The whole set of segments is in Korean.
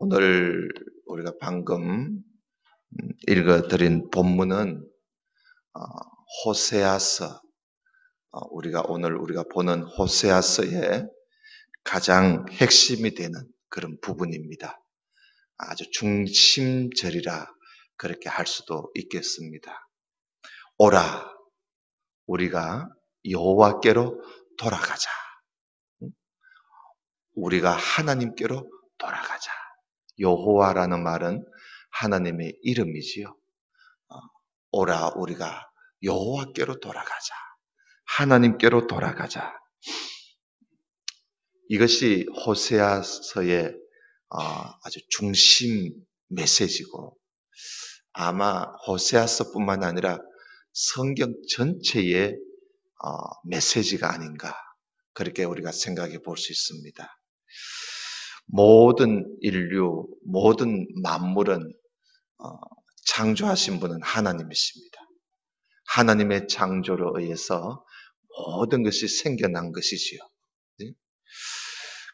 오늘 우리가 방금 읽어드린 본문은 어, 호세아서, 우리가 보는 호세아서의 가장 핵심이 되는 그런 부분입니다. 아주 중심절이라 그렇게 할 수도 있겠습니다. 오라, 우리가 여호와께로 돌아가자. 우리가 하나님께로 돌아가자. 여호와라는 말은 하나님의 이름이지요. 오라, 우리가 여호와께로 돌아가자. 하나님께로 돌아가자. 이것이 호세아서의 아주 중심 메시지고, 아마 호세아서뿐만 아니라 성경 전체의 메시지가 아닌가, 그렇게 우리가 생각해 볼 수 있습니다. 모든 인류, 모든 만물은 창조하신 분은 하나님이십니다. 하나님의 창조로 의해서 모든 것이 생겨난 것이지요.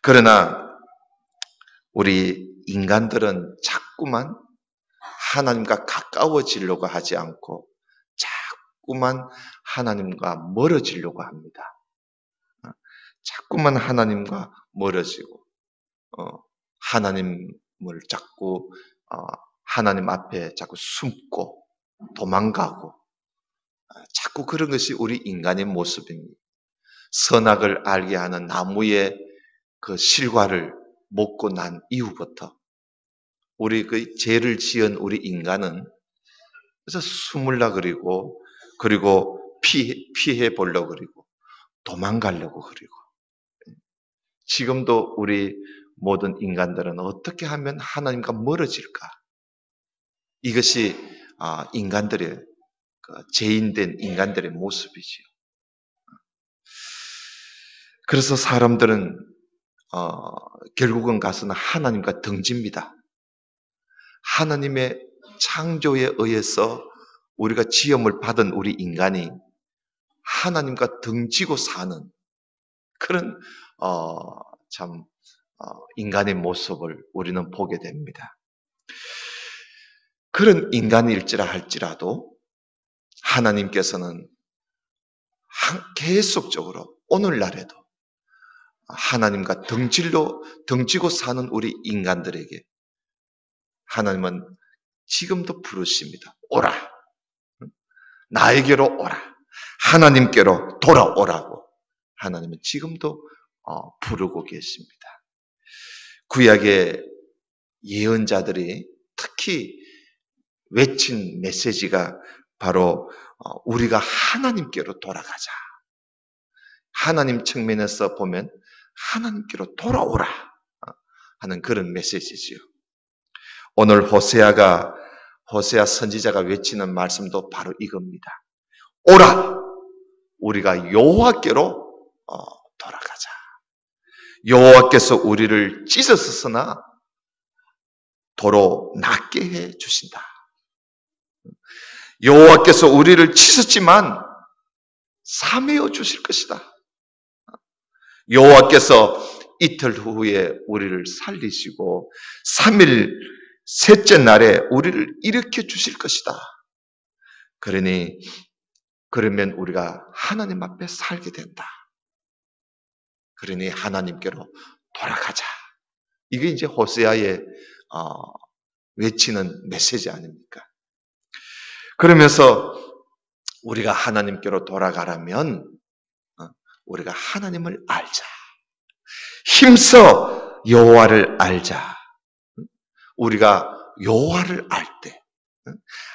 그러나 우리 인간들은 자꾸만 하나님과 가까워지려고 하지 않고 자꾸만 하나님과 멀어지려고 합니다. 자꾸만 하나님과 멀어지고 하나님을 자꾸 하나님 앞에 자꾸 숨고 도망가고, 자꾸 그런 것이 우리 인간의 모습입니다. 선악을 알게 하는 나무의 그 실과를 먹고 난 이후부터 우리 그 죄를 지은 우리 인간은 그래서 숨으려 그리고 피해 보려고 그리고 도망가려고 그리고, 지금도 우리 모든 인간들은 어떻게 하면 하나님과 멀어질까? 이것이 인간들의 죄인된 인간들의 모습이지요. 그래서 사람들은 결국은 가서는 하나님과 등집니다. 하나님의 창조에 의해서 우리가 지음을 받은 우리 인간이 하나님과 등지고 사는 그런 인간의 모습을 우리는 보게 됩니다. 그런 인간일지라 할지라도 하나님께서는 계속적으로 오늘날에도 하나님과 등지고 사는 우리 인간들에게 하나님은 지금도 부르십니다. 오라. 나에게로 오라. 하나님께로 돌아오라고 하나님은 지금도 부르고 계십니다. 구약의 예언자들이 특히 외친 메시지가 바로 우리가 하나님께로 돌아가자. 하나님 측면에서 보면 하나님께로 돌아오라 하는 그런 메시지지요. 오늘 호세아 선지자가 외치는 말씀도 바로 이겁니다. 오라! 우리가 여호와께로 돌아가자. 여호와께서 우리를 찢으셨으나 도로 낫게 해 주신다. 여호와께서 우리를 찢었지만 사매어 주실 것이다. 여호와께서 이틀 후에 우리를 살리시고 3일 셋째 날에 우리를 일으켜 주실 것이다. 그러면 우리가 하나님 앞에 살게 된다. 그러니 하나님께로 돌아가자. 이게 이제 호세아의 외치는 메시지 아닙니까? 그러면서 우리가 하나님께로 돌아가려면 우리가 하나님을 알자. 힘써 여호와를 알자. 우리가 여호와를 알 때,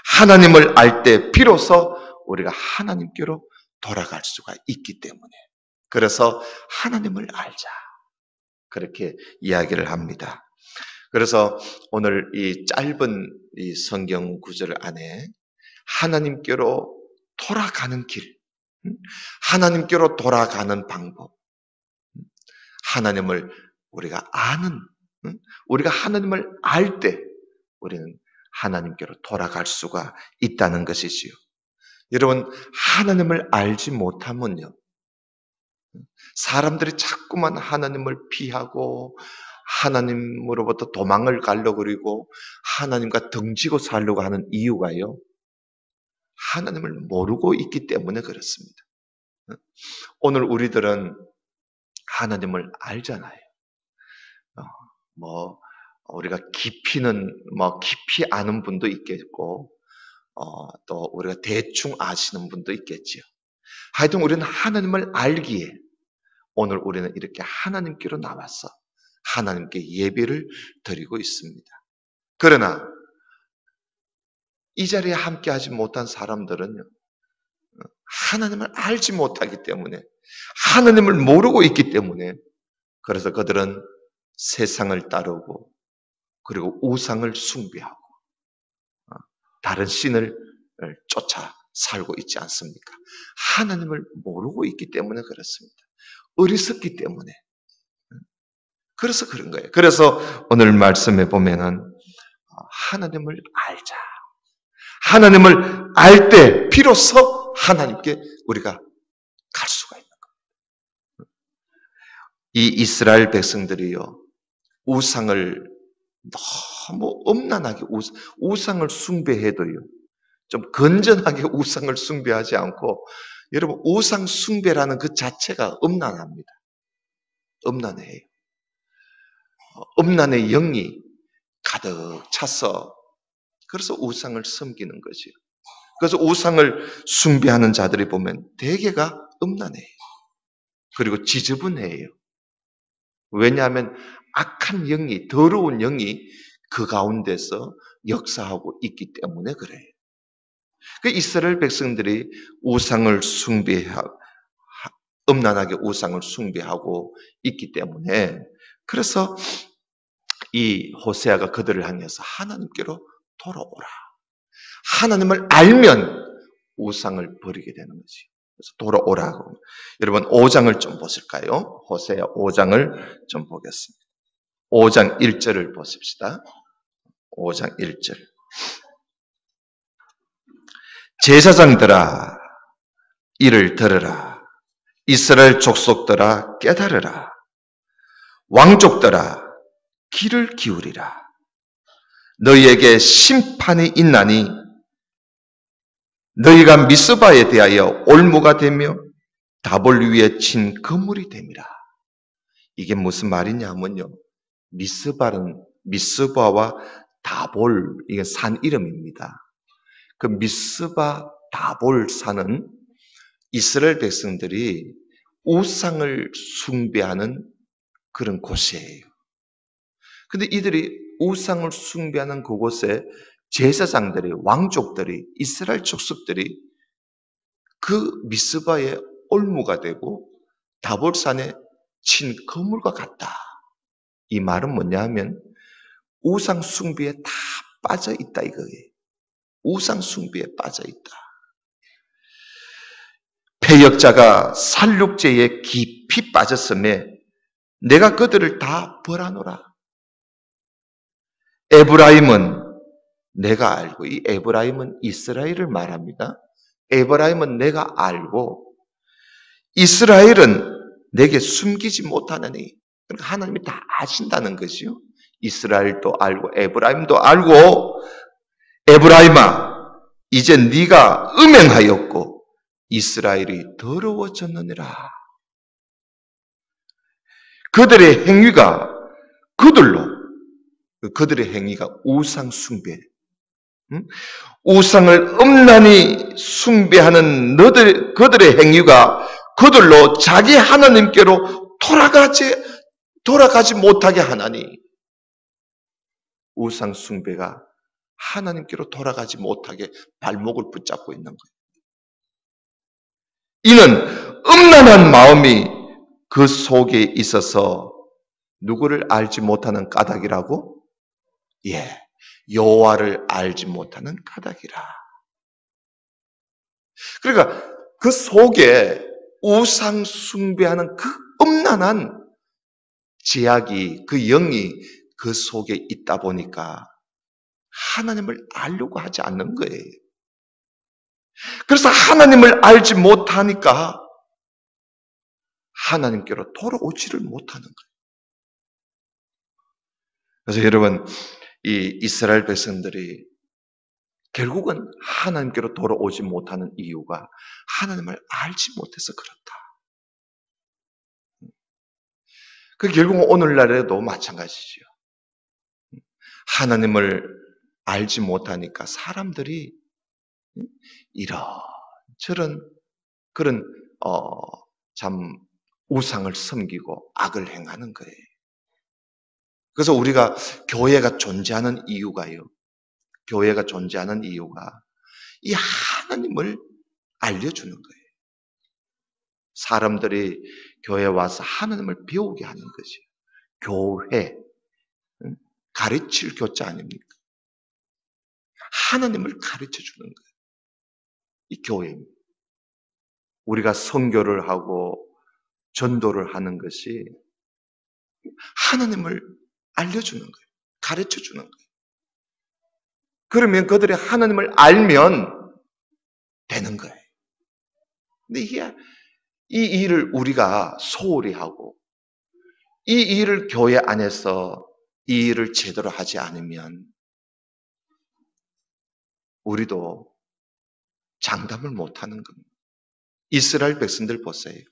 하나님을 알 때 비로소 우리가 하나님께로 돌아갈 수가 있기 때문에, 그래서 하나님을 알자. 그렇게 이야기를 합니다. 그래서 오늘 이 짧은 이 성경 구절 안에 하나님께로 돌아가는 길, 하나님께로 돌아가는 방법, 하나님을 우리가 아는, 우리가 하나님을 알 때 우리는 하나님께로 돌아갈 수가 있다는 것이지요. 여러분, 하나님을 알지 못하면요, 사람들이 자꾸만 하나님을 피하고 하나님으로부터 도망을 가려고 그리고 하나님과 등지고 살려고 하는 이유가요, 하나님을 모르고 있기 때문에 그렇습니다. 오늘 우리들은 하나님을 알잖아요. 뭐 우리가 깊이는 깊이 아는 분도 있겠고, 또 우리가 대충 아시는 분도 있겠지요. 하여튼 우리는 하나님을 알기에 오늘 우리는 이렇게 하나님께로 나와서 하나님께 예배를 드리고 있습니다. 그러나 이 자리에 함께하지 못한 사람들은요, 하나님을 알지 못하기 때문에, 하나님을 모르고 있기 때문에, 그래서 그들은 세상을 따르고 그리고 우상을 숭배하고 다른 신을 쫓아 살고 있지 않습니까? 하나님을 모르고 있기 때문에 그렇습니다. 어리석기 때문에. 그래서 그런 거예요. 그래서 오늘 말씀에 보면은 하나님을 알자. 하나님을 알 때 비로소 하나님께 우리가 갈 수가 있는 거예요. 이 이스라엘 백성들이요, 우상을 너무 엄난하게 우상을 숭배해도요, 좀 건전하게 우상을 숭배하지 않고, 여러분 우상 숭배라는 그 자체가 엄난합니다. 엄난해요. 엄난의 영이 가득 차서 그래서 우상을 섬기는 거죠. 그래서 우상을 숭배하는 자들이 보면 대개가 엄난해요. 그리고 지저분해요. 왜냐하면 악한 영이, 더러운 영이 그 가운데서 역사하고 있기 때문에 그래요. 그 이스라엘 백성들이 우상을 엄난하게 우상을 숭배하고 있기 때문에, 그래서 이 호세아가 그들을 향해서 하나님께로 돌아오라. 하나님을 알면 우상을 버리게 되는 거지. 그래서 돌아오라고. 여러분 5장을 좀 보실까요? 호세아 5장을 좀 보겠습니다. 5장 1절을 보십시다. 5장 1절. 제사장들아 이를 들으라. 이스라엘 족속들아 깨달으라. 왕족들아 귀를 기울이라. 너희에게 심판이 있나니 너희가 미스바에 대하여 올무가 되며 다볼 위에 친 그물이 됨이라. 이게 무슨 말이냐면요, 미스바와 다볼, 이게 산 이름입니다. 그 미스바 다볼 산은 이스라엘 백성들이 우상을 숭배하는 그런 곳이에요. 근데 이들이 우상을 숭배하는 그곳에 제사장들이, 왕족들이, 이스라엘 족속들이 그 미스바의 올무가 되고 다볼산에 친 그물과 같다. 이 말은 뭐냐 하면 우상 숭배에 다 빠져 있다 이거예요. 우상 숭배에 빠져 있다. 패역자가 살육죄에 깊이 빠졌음에 내가 그들을 다 벌하노라. 에브라임은 내가 알고, 이 에브라임은 이스라엘을 말합니다. 에브라임은 내가 알고 이스라엘은 내게 숨기지 못하느니. 그러니까 하나님이 다 아신다는 것이요. 이스라엘도 알고 에브라임도 알고, 에브라임아 이제 네가 음행하였고 이스라엘이 더러워졌느니라. 그들의 행위가 그들의 행위가 우상 숭배, 우상을 엄란히 숭배하는 그들의 행위가 그들로 자기 하나님께로 돌아가지 못하게 하나니, 우상 숭배가 하나님께로 돌아가지 못하게 발목을 붙잡고 있는 거예요. 이는 음란한 마음이 그 속에 있어서 누구를 알지 못하는 까닭이라고? 예, 여호와를 알지 못하는 까닭이라. 그러니까 그 속에 우상 숭배하는 그 음란한 제약이, 그 영이 그 속에 있다 보니까 하나님을 알려고 하지 않는 거예요. 그래서 하나님을 알지 못하니까 하나님께로 돌아오지를 못하는 거예요. 그래서 여러분, 이 이스라엘 백성들이 결국은 하나님께로 돌아오지 못하는 이유가 하나님을 알지 못해서 그렇다. 그 결국 오늘날에도 마찬가지죠. 하나님을 알지 못하니까 사람들이 이런저런 그런 참 우상을 섬기고 악을 행하는 거예요. 그래서 우리가 교회가 존재하는 이유가요. 교회가 존재하는 이유가 이 하나님을 알려주는 거예요. 사람들이 교회에 와서 하나님을 배우게 하는 거지. 교회, 가르칠 교자 아닙니까? 하나님을 가르쳐 주는 거예요. 이 교회입니다. 우리가 선교를 하고 전도를 하는 것이 하나님을 알려주는 거예요. 가르쳐 주는 거예요. 그러면 그들이 하나님을 알면 되는 거예요. 근데 이게 이 일을 우리가 소홀히 하고 이 일을 교회 안에서 이 일을 제대로 하지 않으면 우리도 장담을 못하는 겁니다. 이스라엘 백성들 보세요.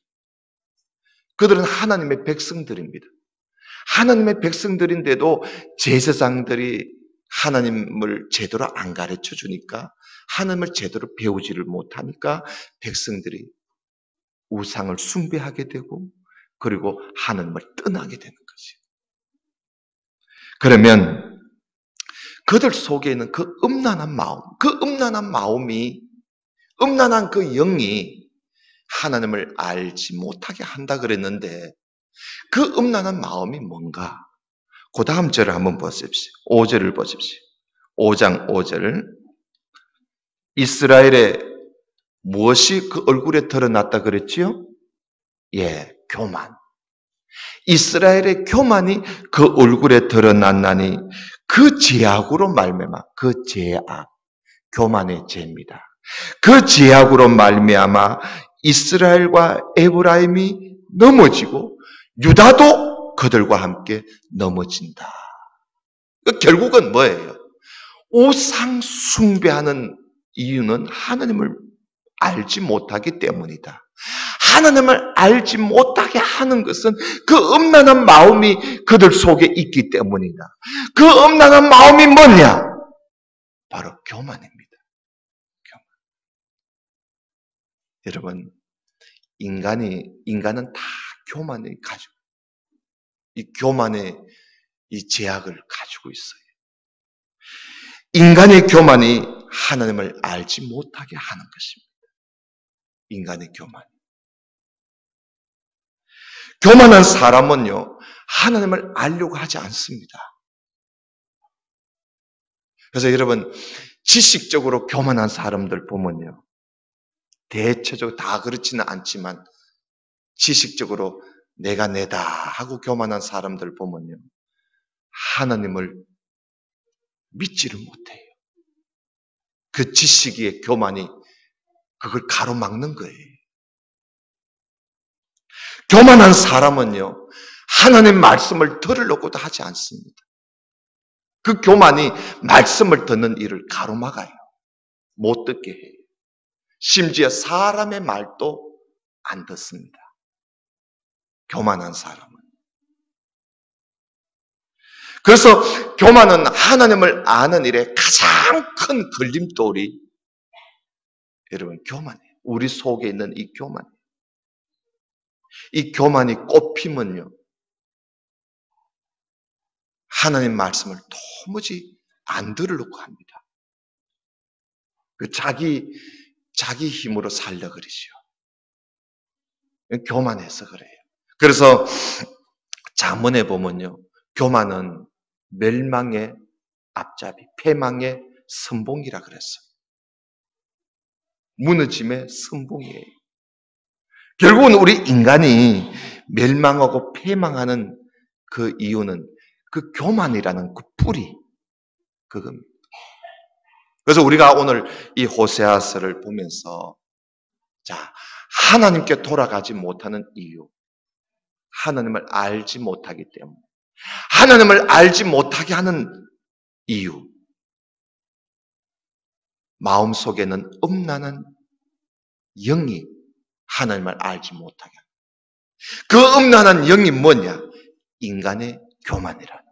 그들은 하나님의 백성들입니다. 하나님의 백성들인데도 제사장들이 하나님을 제대로 안 가르쳐 주니까 하나님을 제대로 배우지를 못하니까 백성들이 우상을 숭배하게 되고 그리고 하나님을 떠나게 되는 거지. 그러면 그들 속에 있는 그 음란한 마음, 음란한 그 영이 하나님을 알지 못하게 한다 그랬는데 그 음란한 마음이 뭔가? 그 다음 절을 한번 보십시오. 5절을 보십시오. 5장 5절. 이스라엘의 무엇이 그 얼굴에 드러났다 그랬지요? 예, 교만. 이스라엘의 교만이 그 얼굴에 드러났나니 그 죄악으로 말미암아 그 죄악, 교만의 죄입니다. 그 죄악으로 말미암아 이스라엘과 에브라임이 넘어지고 유다도 그들과 함께 넘어진다. 결국은 뭐예요? 우상 숭배하는 이유는 하나님을 알지 못하기 때문이다. 하나님을 알지 못하게 하는 것은 그 음란한 마음이 그들 속에 있기 때문이다. 그 음란한 마음이 뭐냐? 바로 교만입니다. 교만. 여러분, 인간은 다 교만을 가지고, 이 교만의 이 제약을 가지고 있어요. 인간의 교만이 하나님을 알지 못하게 하는 것입니다. 인간의 교만. 교만한 사람은요, 하나님을 알려고 하지 않습니다. 그래서 여러분, 지식적으로 교만한 사람들 보면요, 대체적으로 다 그렇지는 않지만, 지식적으로 내가 내다 하고 교만한 사람들 보면요, 하나님을 믿지를 못해요. 그 지식의 교만이 그걸 가로막는 거예요. 교만한 사람은요, 하나님 말씀을 들으려고도 하지 않습니다. 그 교만이 말씀을 듣는 일을 가로막아요. 못 듣게 해요. 심지어 사람의 말도 안 듣습니다. 교만한 사람은. 그래서 교만은 하나님을 아는 일에 가장 큰 걸림돌이 여러분 교만이에요. 우리 속에 있는 이 교만. 이 교만이 꼽히면요. 하나님 말씀을 도무지 안 들으려고 합니다. 그 자기 힘으로 살려 그러시오. 교만해서 그래요. 그래서 잠언에 보면요. 교만은 멸망의 앞잡이, 패망의 선봉이라 그랬어요. 무너짐의 선봉이에요. 결국은 우리 인간이 멸망하고 패망하는 그 이유는 그 교만이라는 그 뿌리, 그겁니다. 그래서 우리가 오늘 이 호세아서를 보면서 자, 하나님께 돌아가지 못하는 이유, 하나님을 알지 못하기 때문에 하나님을 알지 못하게 하는 이유, 마음속에는 음란한 영이 하나님을 알지 못하게 하는, 그 음란한 영이 뭐냐? 인간의 교만이라는.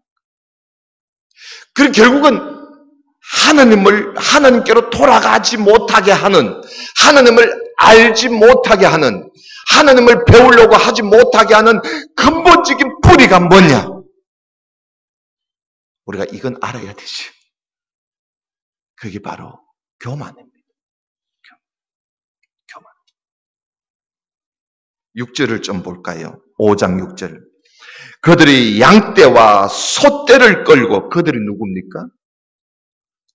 그리고 결국은 하나님께로 돌아가지 못하게 하는, 하나님을 알지 못하게 하는, 하나님을 배우려고 하지 못하게 하는 근본적인 뿌리가 뭐냐? 우리가 이건 알아야 되지. 그게 바로 교만입니다. 교만. 6절을 좀 볼까요? 5장 6절. 그들이 양떼와 소떼를 끌고, 그들이 누굽니까?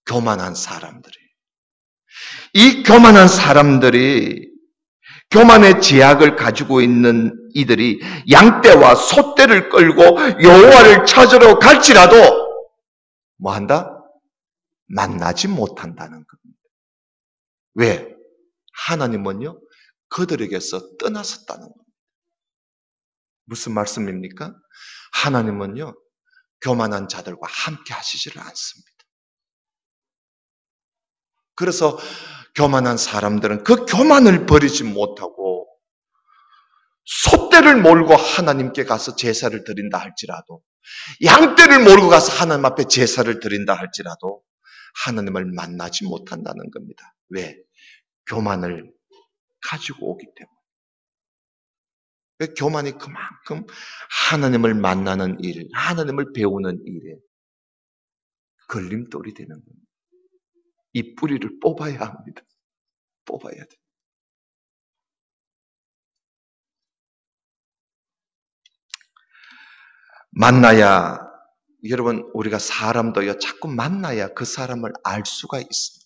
교만한 사람들이. 이 교만한 사람들이, 교만의 제약을 가지고 있는 이들이 양떼와 소떼를 끌고 여호와를 찾으러 갈지라도 뭐한다? 만나지 못한다는 겁니다. 왜? 하나님은요, 그들에게서 떠나섰다는 겁니다. 무슨 말씀입니까? 하나님은요, 교만한 자들과 함께 하시지를 않습니다. 그래서 교만한 사람들은 그 교만을 버리지 못하고 소떼를 몰고 하나님께 가서 제사를 드린다 할지라도, 양떼를 몰고 가서 하나님 앞에 제사를 드린다 할지라도 하나님을 만나지 못한다는 겁니다. 왜? 교만을 가지고 오기 때문에. 교만이 그만큼 하나님을 만나는 일, 하나님을 배우는 일에 걸림돌이 되는 겁니다. 이 뿌리를 뽑아야 합니다. 뽑아야 돼. 만나야, 여러분, 우리가 사람도요, 자꾸 만나야 그 사람을 알 수가 있습니다.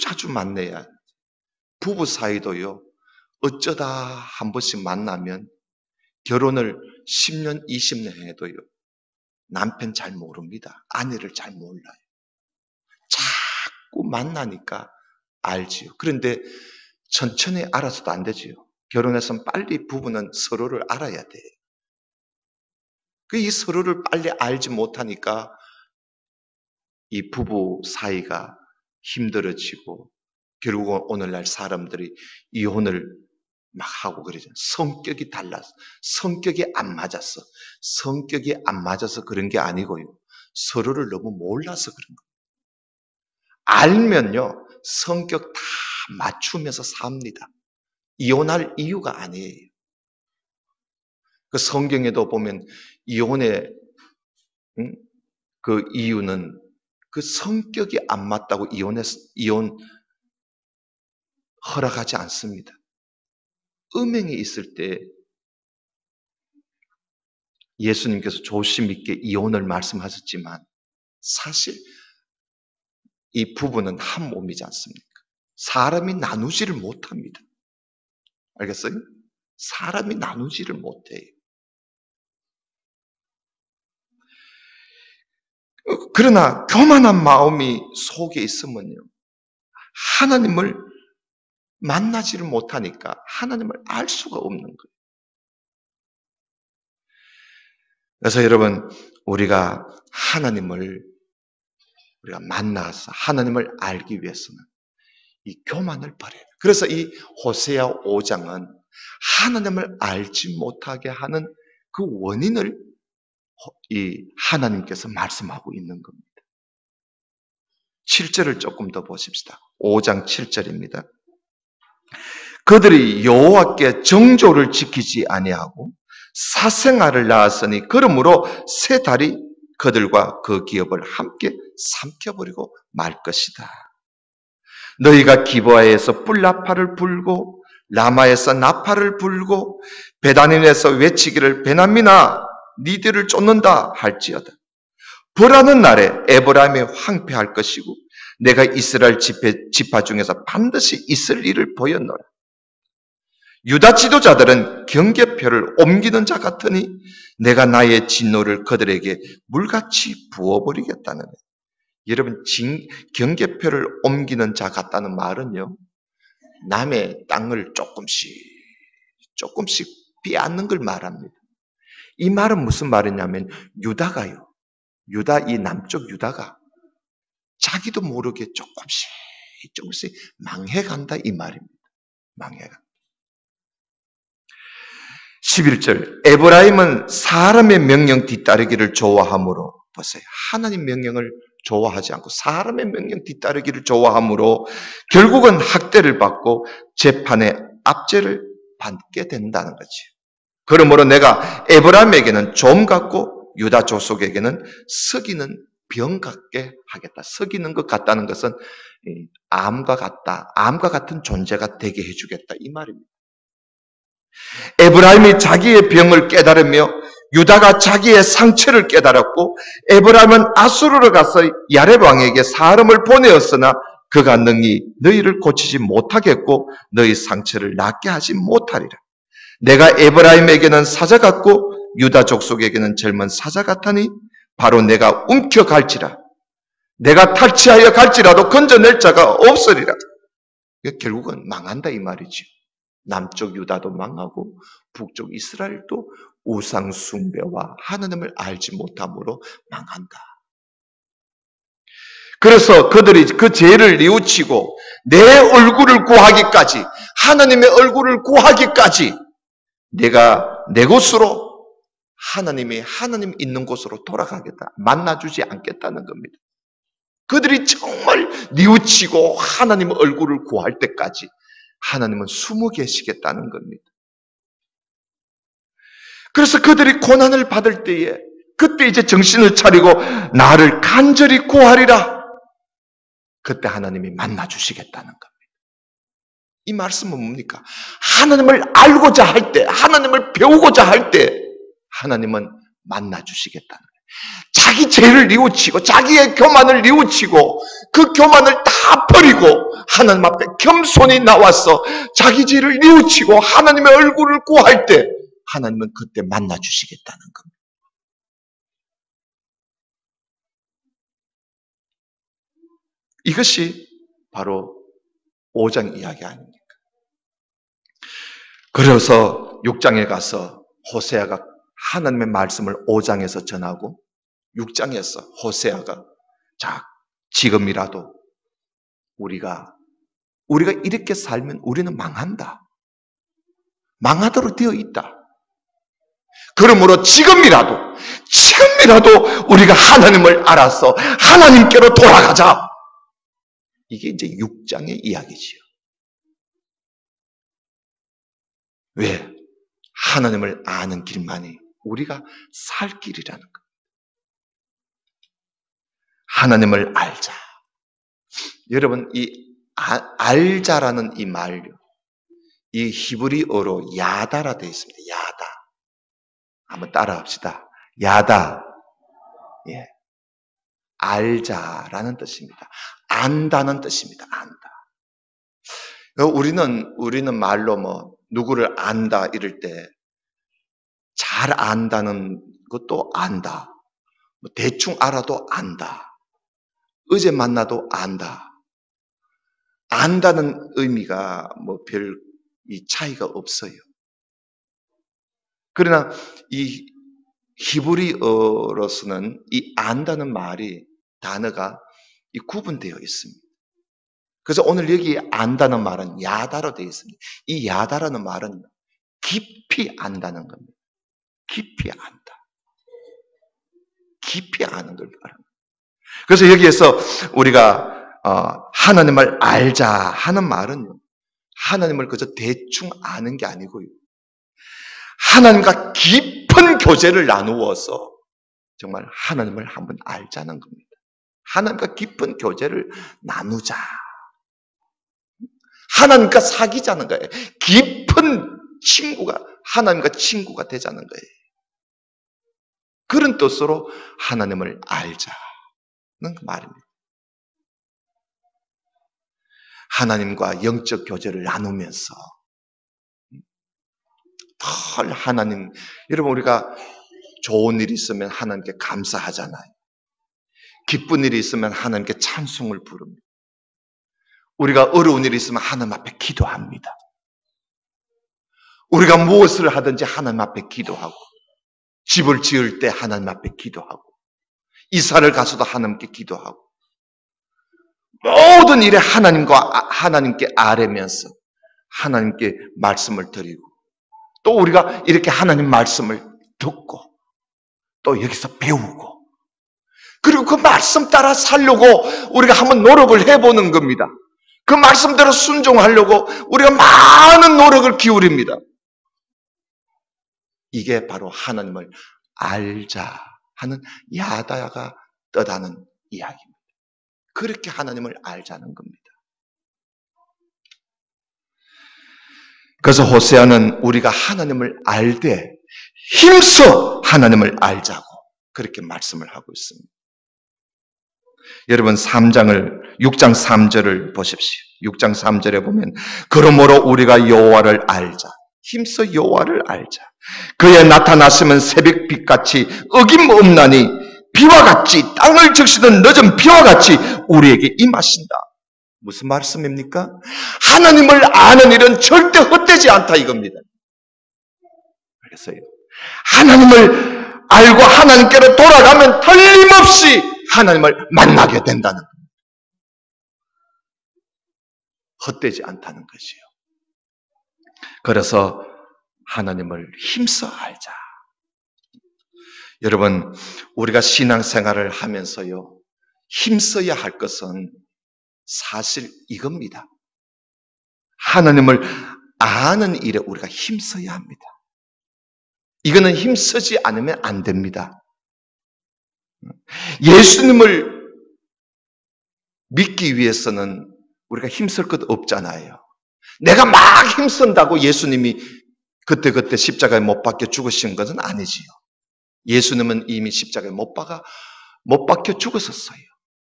자주 만나야. 부부 사이도요, 어쩌다 한 번씩 만나면 결혼을 10년, 20년 해도요, 남편 잘 모릅니다. 아내를 잘 몰라요. 자꾸 만나니까 알지요. 그런데 천천히 알아서도 안 되지요. 결혼해서 빨리 부부는 서로를 알아야 돼요. 이 서로를 빨리 알지 못하니까 이 부부 사이가 힘들어지고 결국은 오늘날 사람들이 이혼을 막 하고 그러죠. 성격이 달라서, 성격이 안 맞았어. 성격이 안 맞아서 그런 게 아니고요. 서로를 너무 몰라서 그런 거예요. 알면요, 성격 다 맞추면서 삽니다. 이혼할 이유가 아니에요. 그 성경에도 보면 이혼의 그 이유는 그 성격이 안 맞다고 이혼 허락하지 않습니다. 음행이 있을 때 예수님께서 조심 있게 이혼을 말씀하셨지만 사실 이 부부는 한 몸이지 않습니까? 사람이 나누지를 못합니다. 알겠어요? 사람이 나누지를 못해요. 그러나 교만한 마음이 속에 있으면요, 하나님을 만나지를 못하니까 하나님을 알 수가 없는 거예요. 그래서 여러분, 우리가 하나님을 우리가 만나서 하나님을 알기 위해서는 이 교만을 버려야 돼요. 그래서 이 호세아 5장은 하나님을 알지 못하게 하는 그 원인을 이 하나님께서 말씀하고 있는 겁니다. 7절을 조금 더 보십시다. 5장 7절입니다. 그들이 여호와께 정조를 지키지 아니하고 사생아를 낳았으니 그러므로 새 달이 그들과 그 기업을 함께 삼켜버리고 말 것이다. 너희가 기브아에서 뿔나파를 불고 라마에서 나파를 불고 베다닌에서 외치기를 베냐민아 니들을 쫓는다 할지어다. 벌하는 날에 에브라임이 황폐할 것이고 내가 이스라엘 지파 중에서 반드시 있을 일을 보였노라. 유다 지도자들은 경계표를 옮기는 자 같으니 내가 나의 진노를 그들에게 물같이 부어버리겠다는 거예요. 여러분, 경계표를 옮기는 자 같다는 말은요, 남의 땅을 조금씩 빼앗는 걸 말합니다. 이 말은 무슨 말이냐면 유다가요. 이 남쪽 유다가 자기도 모르게 조금씩 망해간다 이 말입니다. 망해간다. 11절 에브라임은 사람의 명령 뒤따르기를 좋아하므로 보세요. 하나님 명령을 좋아하지 않고 사람의 명령 뒤따르기를 좋아하므로 결국은 학대를 받고 재판의 압제를 받게 된다는 거지. 그러므로 내가 에브라임에게는 좀 같고 유다 족속에게는 썩이는 병 같게 하겠다. 썩이는 것 같다는 것은 암과 같은 존재가 되게 해주겠다 이 말입니다. 에브라임이 자기의 병을 깨달으며 유다가 자기의 상처를 깨달았고 에브라임은 아수르로 가서 야렙 왕에게 사람을 보내었으나 그가 능히 너희를 고치지 못하겠고 너희 상처를 낫게 하지 못하리라. 내가 에브라임에게는 사자 같고 유다 족속에게는 젊은 사자 같으니 바로 내가 움켜갈지라. 내가 탈취하여 갈지라도 건져낼 자가 없으리라. 결국은 망한다 이 말이죠. 남쪽 유다도 망하고 북쪽 이스라엘도 우상 숭배와 하나님을 알지 못함으로 망한다. 그래서 그들이 그 죄를 뉘우치고 내 얼굴을 구하기까지, 하나님의 얼굴을 구하기까지 내가 내 곳으로 하나님 있는 곳으로 돌아가겠다. 만나주지 않겠다는 겁니다. 그들이 정말 뉘우치고 하나님의 얼굴을 구할 때까지 하나님은 숨어 계시겠다는 겁니다. 그래서 그들이 고난을 받을 때에 그때 이제 정신을 차리고 나를 간절히 구하리라. 그때 하나님이 만나 주시겠다는 겁니다. 이 말씀은 뭡니까? 하나님을 알고자 할 때, 하나님을 배우고자 할 때 하나님은 만나 주시겠다는 거예요. 자기 죄를 뉘우치고 자기의 교만을 뉘우치고 그 교만을 다 버리고 하나님 앞에 겸손히 나와서 자기 죄를 뉘우치고 하나님의 얼굴을 구할 때 하나님은 그때 만나 주시겠다는 겁니다. 이것이 바로 5장 이야기 아닙니까? 그래서 6장에 가서 호세아가 하나님의 말씀을 5장에서 전하고 6장에서 호세아가 자, 지금이라도 우리가 이렇게 살면 우리는 망한다. 망하도록 되어 있다. 그러므로 지금이라도 우리가 하나님을 알아서 하나님께로 돌아가자. 이게 이제 6장의 이야기지요. 왜? 하나님을 아는 길만이 우리가 살 길이라는 것. 하나님을 알자. 여러분, 이 알자라는 이 말요. 이 히브리어로 야다라 되어 있습니다. 야다. 한번 따라 합시다. 야다. 예. 알자라는 뜻입니다. 안다는 뜻입니다. 안다. 우리는 말로 뭐 누구를 안다 이럴 때 잘 안다는 것도 안다. 뭐 대충 알아도 안다. 어제 만나도 안다. 안다는 의미가 뭐 별 이 차이가 없어요. 그러나 이 히브리어로서는 이 안다는 말이 단어가 이 구분되어 있습니다. 그래서 오늘 여기 안다는 말은 야다로 되어 있습니다. 이 야다라는 말은 깊이 안다는 겁니다. 깊이 안다. 깊이 아는 걸 말합니다. 그래서 여기에서 우리가 하나님을 알자 하는 말은 하나님을 그저 대충 아는 게 아니고요. 하나님과 깊은 교제를 나누어서 정말 하나님을 한번 알자는 겁니다. 하나님과 깊은 교제를 나누자. 하나님과 사귀자는 거예요. 깊은 하나님과 친구가 되자는 거예요. 그런 뜻으로 하나님을 알자는 그 말입니다. 하나님과 영적 교제를 나누면서 하나님, 여러분 우리가 좋은 일이 있으면 하나님께 감사하잖아요. 기쁜 일이 있으면 하나님께 찬송을 부릅니다. 우리가 어려운 일이 있으면 하나님 앞에 기도합니다. 우리가 무엇을 하든지 하나님 앞에 기도하고 집을 지을 때 하나님 앞에 기도하고, 이사를 가서도 하나님께 기도하고, 모든 일에 하나님께 아뢰면서 하나님께 말씀을 드리고, 또 우리가 이렇게 하나님 말씀을 듣고, 또 여기서 배우고, 그리고 그 말씀 따라 살려고 우리가 한번 노력을 해보는 겁니다. 그 말씀대로 순종하려고 우리가 많은 노력을 기울입니다. 이게 바로 하나님을 알자 하는 야다가 떠다는 이야기입니다. 그렇게 하나님을 알자는 겁니다. 그래서 호세아는 우리가 하나님을 알되 힘써 하나님을 알자고 그렇게 말씀을 하고 있습니다. 여러분 6장 3절을 보십시오. 6장 3절에 보면 그러므로 우리가 여호와를 알자. 힘써 여호와를 알자. 그의 나타나시면 새벽빛같이 어김없나니 비와 같이 땅을 적시던 늦은 비와 같이 우리에게 임하신다. 무슨 말씀입니까? 하나님을 아는 일은 절대 헛되지 않다 이겁니다. 알겠어요? 하나님을 알고 하나님께로 돌아가면 틀림없이 하나님을 만나게 된다는 겁니다. 헛되지 않다는 것이요. 그래서 하나님을 힘써 알자. 여러분, 우리가 신앙생활을 하면서요, 힘써야 할 것은 사실 이겁니다. 하나님을 아는 일에 우리가 힘써야 합니다. 이거는 힘쓰지 않으면 안 됩니다. 예수님을 믿기 위해서는 우리가 힘쓸 것 없잖아요. 내가 막 힘쓴다고 예수님이 그때 십자가에 못 박혀 죽으신 것은 아니지요. 예수님은 이미 십자가에 못 박혀 죽었었어요.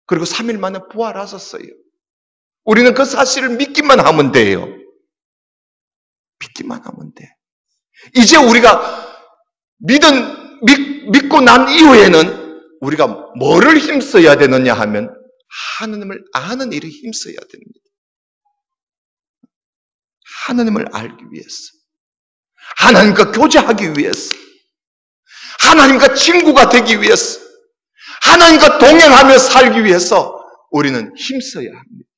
그리고 3일 만에 부활하셨어요. 우리는 그 사실을 믿기만 하면 돼요. 믿기만 하면 돼. 이제 우리가 믿고 난 이후에는 우리가 뭐를 힘써야 되느냐 하면 하나님을 아는 일에 힘써야 됩니다. 하나님을 알기 위해서, 하나님과 교제하기 위해서, 하나님과 친구가 되기 위해서, 하나님과 동행하며 살기 위해서 우리는 힘써야 합니다.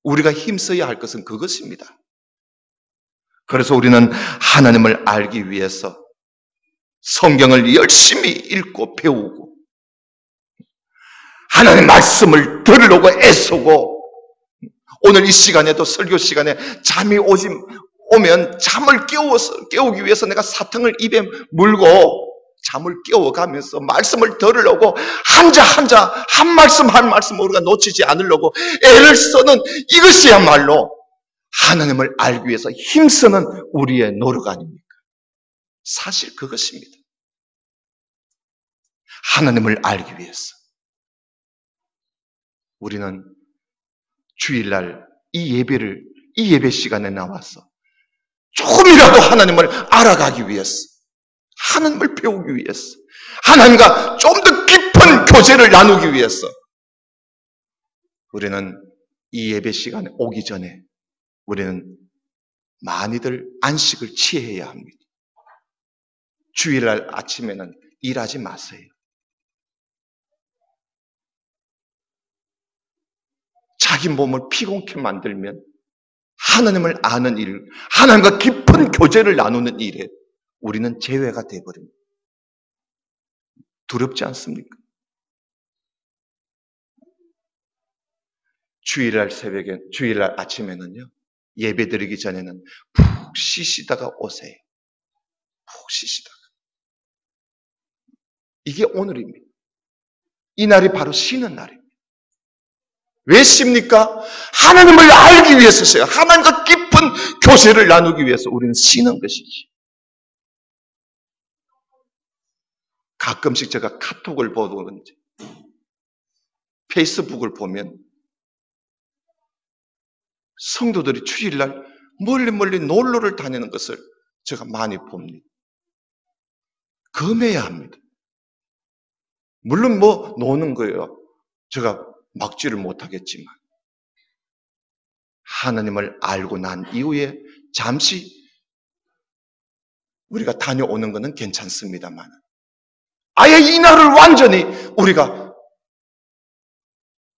우리가 힘써야 할 것은 그것입니다. 그래서 우리는 하나님을 알기 위해서 성경을 열심히 읽고 배우고 하나님의 말씀을 들으려고 애쓰고, 오늘 이 시간에도 설교 시간에 잠이 오면 잠을 깨우기 위해서 내가 사탕을 입에 물고 잠을 깨워가면서 말씀을 들으려고 한자 한 말씀 우리가 놓치지 않으려고 애를 쓰는 이것이야말로 하나님을 알기 위해서 힘쓰는 우리의 노력 아닙니까? 사실 그것입니다. 하나님을 알기 위해서 우리는 주일날 이 예배 시간에 나와서 조금이라도 하나님을 알아가기 위해서, 하나님을 배우기 위해서, 하나님과 좀 더 깊은 교제를 나누기 위해서 우리는 이 예배 시간에 오기 전에 우리는 많이들 안식을 취해야 합니다. 주일날 아침에는 일하지 마세요. 자기 몸을 피곤케 만들면 하나님을 아는 일, 하나님과 깊은 교제를 나누는 일에 우리는 제외가 되어버립니다. 두렵지 않습니까? 주일날 아침에는요, 예배 드리기 전에는 푹 쉬시다가 오세요. 푹 쉬시다가. 이게 오늘입니다. 이 날이 바로 쉬는 날입니다. 왜 쉽니까? 하나님을 알기 위해서요. 하나님과 깊은 교제를 나누기 위해서 우리는 쉬는 것이지. 가끔씩 제가 카톡을 보든지 페이스북을 보면 성도들이 주일날 멀리 놀러를 다니는 것을 제가 많이 봅니다. 금해야 합니다. 물론 노는 거예요. 제가 막지를 못하겠지만 하나님을 알고 난 이후에 잠시 우리가 다녀오는 것은 괜찮습니다만 아예 이 날을 완전히 우리가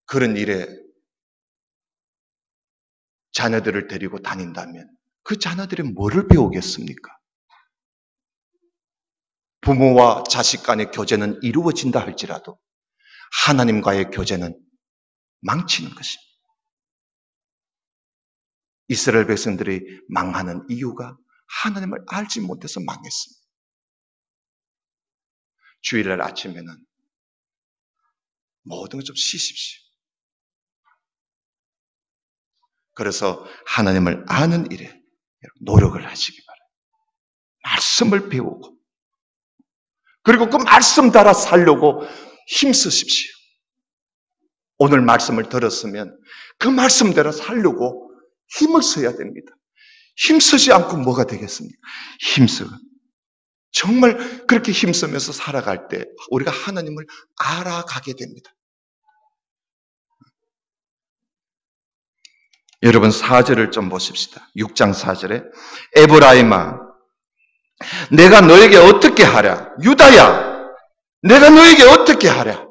그런 일에 자녀들을 데리고 다닌다면 그 자녀들이 뭐를 배우겠습니까? 부모와 자식 간의 교제는 이루어진다 할지라도 하나님과의 교제는 망치는 것입니다. 이스라엘 백성들이 망하는 이유가 하나님을 알지 못해서 망했습니다. 주일날 아침에는 모든 걸 좀 쉬십시오. 그래서 하나님을 아는 일에 노력을 하시기 바랍니다. 말씀을 배우고 그리고 그 말씀 따라 살려고 힘쓰십시오. 오늘 말씀을 들었으면 그 말씀대로 살려고 힘을 써야 됩니다. 힘쓰지 않고 뭐가 되겠습니까? 힘쓰고 정말 그렇게 힘쓰면서 살아갈 때 우리가 하나님을 알아가게 됩니다. 여러분 4절을 좀 보십시다. 6장 4절에 에브라임아 내가 너에게 어떻게 하랴? 유다야 내가 너에게 어떻게 하랴?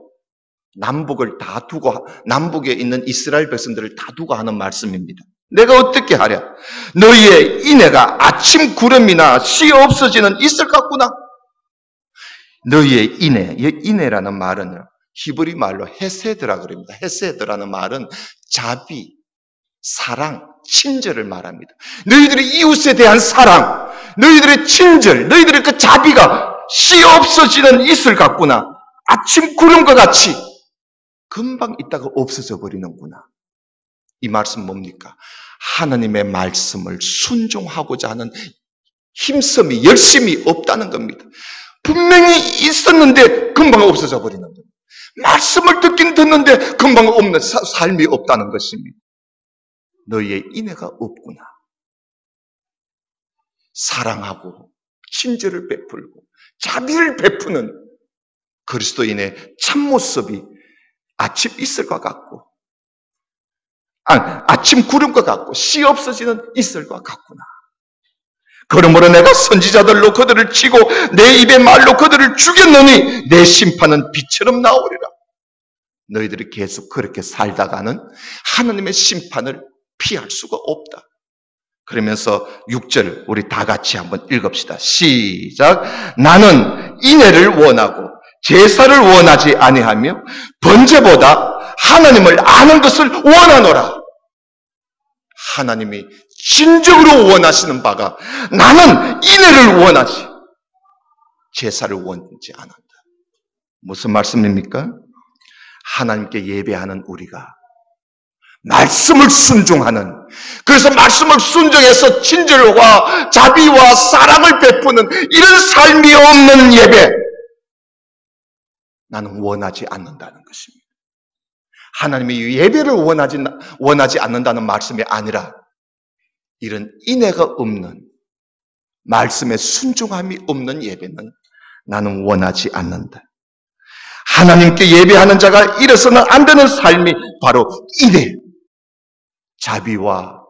남북을 다 두고 남북에 있는 이스라엘 백성들을 다 두고 하는 말씀입니다. 내가 어떻게 하랴? 너희의 인애가 아침 구름이나 씨 없어지는 있을 같구나. 너희의 인애, 인애라는 말은 히브리 말로 헤세드라 그럽니다. 헤세드라는 말은 자비, 사랑, 친절을 말합니다. 너희들의 이웃에 대한 사랑, 너희들의 친절, 너희들의 그 자비가 씨 없어지는 있을 같구나. 아침 구름과 같이 금방 있다가 없어져 버리는구나. 이 말씀 뭡니까? 하나님의 말씀을 순종하고자 하는 힘씀이, 열심이 없다는 겁니다. 분명히 있었는데 금방 없어져 버리는 겁니다. 말씀을 듣긴 듣는데 금방 없는 삶이 없다는 것입니다. 너희의 인애가 없구나. 사랑하고 친절을 베풀고 자비를 베푸는 그리스도인의 참모습이 아침 이슬과 같고 아침 구름과 같고 씨 없어지는 이슬과 같구나. 그러므로 내가 선지자들로 그들을 치고 내 입의 말로 그들을 죽였느니 내 심판은 빛처럼 나오리라. 너희들이 계속 그렇게 살다가는 하나님의 심판을 피할 수가 없다. 그러면서 6절 우리 다 같이 한번 읽읍시다. 시작. 나는 인애를 원하고 제사를 원하지 아니하며 번제보다 하나님을 아는 것을 원하노라. 하나님이 진정으로 원하시는 바가 나는 인애를 원하지 제사를 원하지 않는다. 무슨 말씀입니까? 하나님께 예배하는 우리가 말씀을 순종하는, 그래서 말씀을 순종해서 친절과 자비와 사랑을 베푸는 이런 삶이 없는 예배, 나는 원하지 않는다는 것입니다. 하나님이 예배를 원하지 않는다는 말씀이 아니라 이런 인애가 없는, 말씀에 순종함이 없는 예배는 나는 원하지 않는다. 하나님께 예배하는 자가 이래서는 안 되는 삶이 바로 인애, 자비와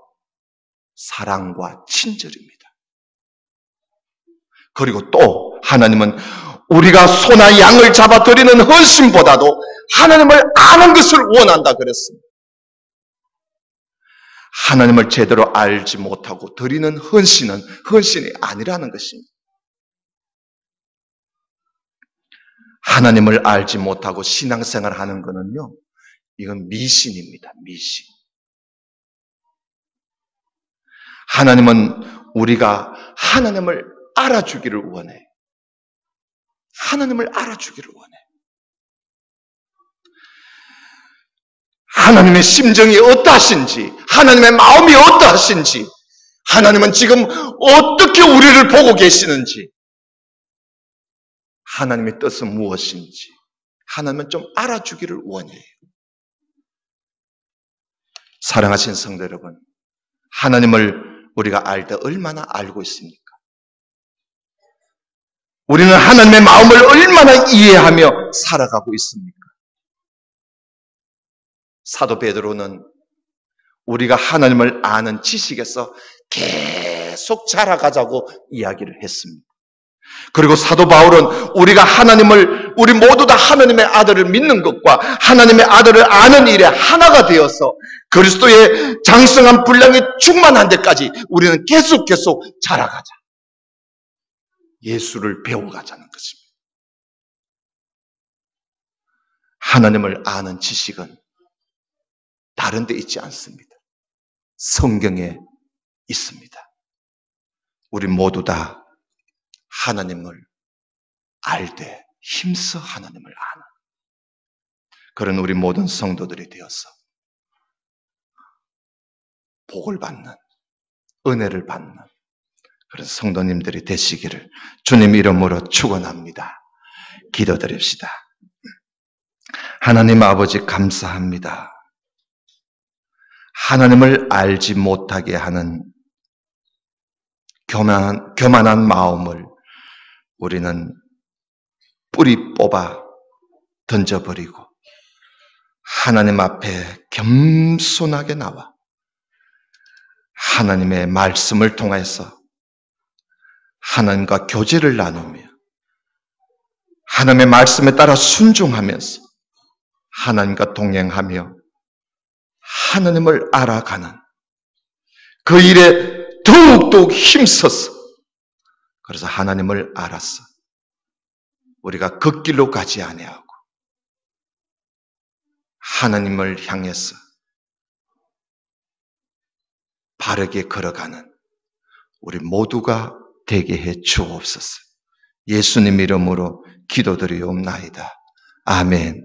사랑과 친절입니다. 그리고 또 하나님은 우리가 소나 양을 잡아 드리는 헌신보다도 하나님을 아는 것을 원한다 그랬습니다. 하나님을 제대로 알지 못하고 드리는 헌신은 헌신이 아니라는 것입니다. 하나님을 알지 못하고 신앙생활 하는 것은요, 이건 미신입니다. 미신. 하나님은 우리가 하나님을 알아주기를 원해. 하나님을 알아주기를 원해. 하나님의 심정이 어떠하신지, 하나님의 마음이 어떠하신지, 하나님은 지금 어떻게 우리를 보고 계시는지, 하나님의 뜻은 무엇인지 하나님은 좀 알아주기를 원해요. 사랑하신 성도 여러분, 하나님을 우리가 알 때 얼마나 알고 있습니까? 우리는 하나님의 마음을 얼마나 이해하며 살아가고 있습니까? 사도 베드로는 우리가 하나님을 아는 지식에서 계속 자라가자고 이야기를 했습니다. 그리고 사도 바울은 우리 모두 다 하나님의 아들을 믿는 것과 하나님의 아들을 아는 일에 하나가 되어서 그리스도의 장성한 분량에 충만한 데까지 우리는 계속 자라가자. 예수를 배워가자는 것입니다. 하나님을 아는 지식은 다른 데 있지 않습니다. 성경에 있습니다. 우리 모두 다 하나님을 알되 힘써 하나님을 아는 그런 우리 모든 성도들이 되어서 복을 받는, 은혜를 받는 그런 성도님들이 되시기를 주님 이름으로 축원합니다. 기도드립시다. 하나님 아버지 감사합니다. 하나님을 알지 못하게 하는 교만한 마음을 우리는 뿌리 뽑아 던져버리고 하나님 앞에 겸손하게 나와 하나님의 말씀을 통해서 하나님과 교제를 나누며 하나님의 말씀에 따라 순종하면서 하나님과 동행하며 하나님을 알아가는 그 일에 더욱더욱 힘써서 그래서 하나님을 알았어. 우리가 그 길로 가지 아니하고 하나님을 향해서 바르게 걸어가는 우리 모두가 되게 해 주옵소서. 예수님 이름으로 기도드리옵나이다. 아멘.